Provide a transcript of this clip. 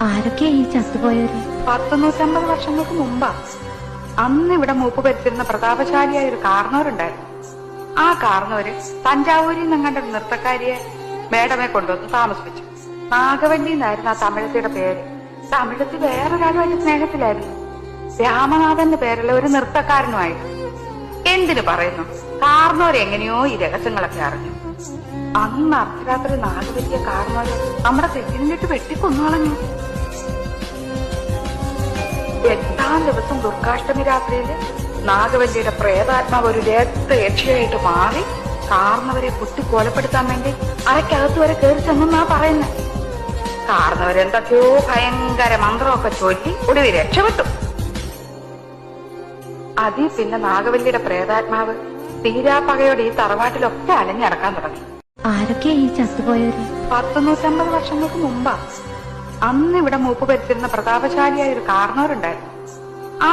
ആരൊക്കെയാ ഈ ചത്തുപോയവര്? 150 വർഷങ്ങൾക്ക് മുമ്പാ. അന്ന് ഇവിടെ മൂപ്പ് ഭരിച്ചിരുന്ന പ്രതാപശാലിയായ ഒരു കാർന്നവരുണ്ടായിരുന്നു. ആ കാർന്നവര് തഞ്ചാവൂരിൽ നിന്നങ്ങണ്ട ഒരു നൃത്തക്കാരിയെ മേഡമെ കൊണ്ടുവന്ന് താമസിപ്പിച്ചു. നാഗവല്ലി എന്നായിരുന്നു ആ തമിഴത്തിയുടെ പേര്. തമിഴത്തി വേറൊരാളുമായിട്ട് സ്നേഹത്തിലായിരുന്നു. രാമനാഥന്റെ പേരുള്ള ഒരു നൃത്തക്കാരനുമായിരുന്നു. എന്തിനു പറയുന്നു, കാർന്നവരെങ്ങനെയോ ഈ രഹസ്യങ്ങളൊക്കെ അറിഞ്ഞു. അന്ന് അർദ്ധരാത്രി നാഗവല്ലിയെ കാർന്നവര് നമ്മുടെ തെറ്റിനിട്ട് വെട്ടിക്കൊന്നുകളഞ്ഞു. 8-ാം ദിവസം ദുർഗാഷ്ടമി രാത്രിയില് നാഗവല്ലിയുടെ പ്രേതാത്മാവ് ഒരു രക്തയക്ഷിയായിട്ട് മാറി കാർന്നവരെ കുത്തി കൊലപ്പെടുത്താൻ വേണ്ടി അരക്കകത്ത് വരെ കയറി ചെന്നാ പറയുന്നത്. കാർന്നവരെന്തൊക്കെയോ ഭയങ്കര മന്ത്രമൊക്കെ ചൊല്ലി ഒടുവിൽ രക്ഷപ്പെട്ടു. അതിൽ പിന്നെ നാഗവല്ലിയുടെ പ്രേതാത്മാവ് തീരാപ്പകയോടെ ഈ തറവാട്ടിലൊക്കെ അലഞ്ഞടക്കാൻ തുടങ്ങി. ആരൊക്കെയാ ഈ ചത്തുപോയവര്? 150 വർഷങ്ങൾക്ക് മുമ്പാ. അന്ന് ഇവിടെ മൂപ്പ് ഭരിച്ചിരുന്ന പ്രതാപശാലിയായ ഒരു കാർന്നവരുണ്ടായിരുന്നു. ആ